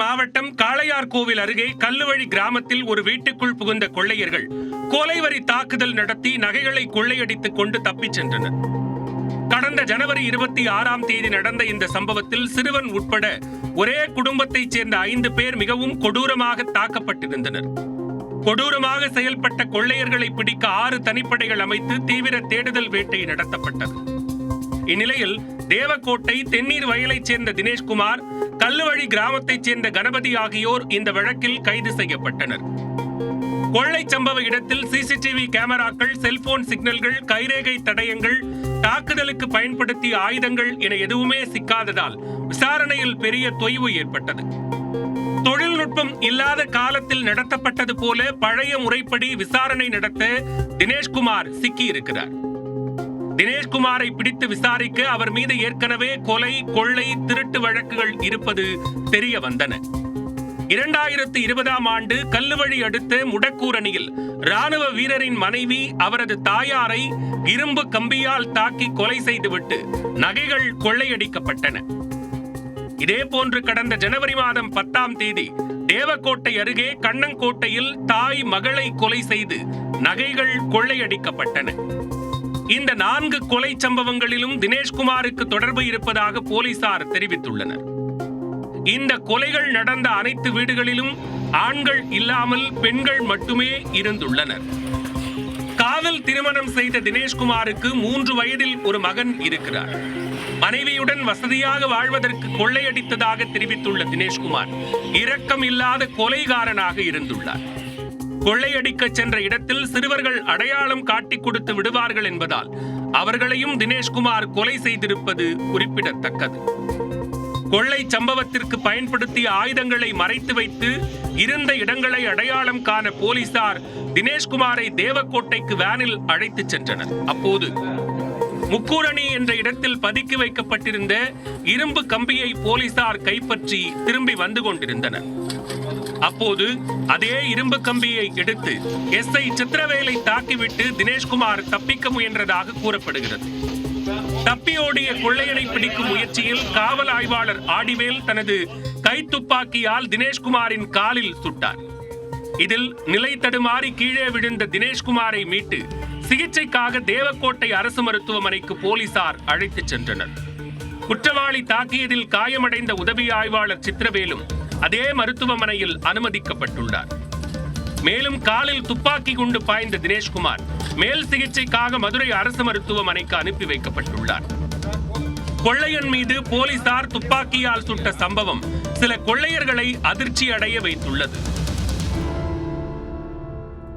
மாவட்டம் காளையார்கோவில் அருகே கல்லுவழி கிராமத்தில் ஒரு வீட்டுக்குள் புகுந்த கொள்ளையர்கள் கொலைவரி தாக்குதல் நடத்தி நகைகளை கொள்ளையடித்துக் கொண்டு தப்பிச் சென்றனர். கடந்த ஜனவரி 26ஆம் தேதி நடந்த இந்த சம்பவத்தில் சிறுவன் உட்பட ஒரே குடும்பத்தைச் சேர்ந்த 5 பேர் மிகவும் கொடூரமாக தாக்கப்பட்டிருந்தனர். கொடூரமாக செயல்பட்ட கொள்ளையர்களை பிடிக்க 6 தனிப்படைகள் அமைத்து தீவிர தேடுதல் வேட்டை நடத்தப்பட்டது. இந்நிலையில் தேவக்கோட்டை தென்னீர் வயலைச் சேர்ந்த தினேஷ்குமார், கல்லுவழி கிராமத்தைச் சேர்ந்த கணபதி ஆகியோர் இந்த வழக்கில் கைது செய்யப்பட்டனர். கொள்ளை சம்பவ இடத்தில் சிசிடிவி கேமராக்கள், செல்போன் சிக்னல்கள், கைரேகை தடயங்கள், தாக்குதலுக்கு பயன்படுத்திய ஆயுதங்கள் என எதுவுமே சிக்காததால் விசாரணையில் பெரிய தொய்வு ஏற்பட்டது. தொழில்நுட்பம் இல்லாத காலத்தில் நடத்தப்பட்டது போல பழைய முறைப்படி விசாரணை நடத்த தினேஷ்குமார் சிக்கியிருக்கிறார். தினேஷ்குமாரை பிடித்து விசாரிக்க அவர் மீது ஏற்கனவே கொலை, கொள்ளை, திருட்டு வழக்குகள் இருப்பது தெரிய வந்தன. 2020ஆம் ஆண்டு கல்லுவழி அடுத்த முடக்கூரணியில் ராணுவ வீரரின் மனைவி அவரது தாயாரை இரும்பு கம்பியால் தாக்கி கொலை செய்துவிட்டு நகைகள் கொள்ளையடிக்கப்பட்டன. இதேபோன்று கடந்த ஜனவரி மாதம் 10ஆம் தேதி தேவக்கோட்டை அருகே கண்ணங்கோட்டையில் தாய் மகளை கொலை செய்து நகைகள் கொள்ளையடிக்கப்பட்டன. இந்த 4 கொலை சம்பவங்களிலும் தினேஷ்குமாருக்கு தொடர்பு இருப்பதாக போலீசார் தெரிவித்துள்ளனர். இந்த கொலைகள் நடந்த அனைத்து வீடுகளிலும் ஆண்கள் இல்லாமல் பெண்கள் மட்டுமே இருந்துள்ளனர். காதல் திருமணம் செய்த தினேஷ்குமாருக்கு 3 வயதில் ஒரு மகன் இருக்கிறார். மனைவியுடன் வசதியாக வாழ்வதற்கு கொள்ளையடித்ததாக தெரிவித்துள்ள தினேஷ்குமார் இரக்கம் இல்லாத கொலைகாரனாக இருந்துள்ளார். கொள்ளையடிக்க சென்ற இடத்தில் சிறுவர்கள் அடையாளம் காட்டிக் கொடுத்து விடுவார்கள் என்பதால் அவர்களையும் தினேஷ்குமார் கொலை செய்திருப்பது குறிப்பிடத்தக்கது. கொள்ளை சம்பவத்திற்கு பயன்படுத்திய ஆயுதங்களை மறைத்து வைத்து இருந்த இடங்களை அடையாளம் காண போலீசார் தினேஷ்குமாரை தேவக்கோட்டைக்கு வேனில் அழைத்துச் சென்றனர். அப்போது முக்கூரணி என்ற இடத்தில் பதுக்கி வைக்கப்பட்டிருந்த இரும்பு கம்பியை போலீசார் கைப்பற்றி திரும்பி வந்து கொண்டிருந்தனர். அப்போது அதே இரும்பு கம்பியை எடுத்து எஸ்ஐ சித்திரவேலை தாக்கிவிட்டு தினேஷ்குமார் தப்பிக்க முயன்றதாக கூறப்படுகிறது. தப்பியோடிய கொள்ளையனை பிடிக்கும் முயற்சியில் காவல் ஆய்வாளர் ஆடிவேல் தனது கைத்துப்பாக்கியால் தினேஷ்குமாரின் காலில் சுட்டார். இதில் நிலை தடுமாறி கீழே விழுந்த தினேஷ்குமாரை மீட்டு சிகிச்சைக்காக தேவக்கோட்டை அரசு மருத்துவமனைக்கு போலீசார் அழைத்துச் சென்றனர். குற்றவாளி தாக்கியதில் காயமடைந்த உதவி ஆய்வாளர் சித்திரவேலும் அதே மருத்துவமனையில் அனுமதிக்கப்பட்டுள்ளார். மேலும் காலில் துப்பாக்கி குண்டு பாய்ந்த தினேஷ்குமார் மேல் சிகிச்சைக்காக மதுரை அரசு மருத்துவமனைக்கு அனுப்பி வைக்கப்பட்டுள்ளார். கொள்ளையன் மீது போலீசார் துப்பாக்கியால் சுட்ட சம்பவம் சில கொள்ளையர்களை அதிர்ச்சி அடைய வைத்துள்ளது.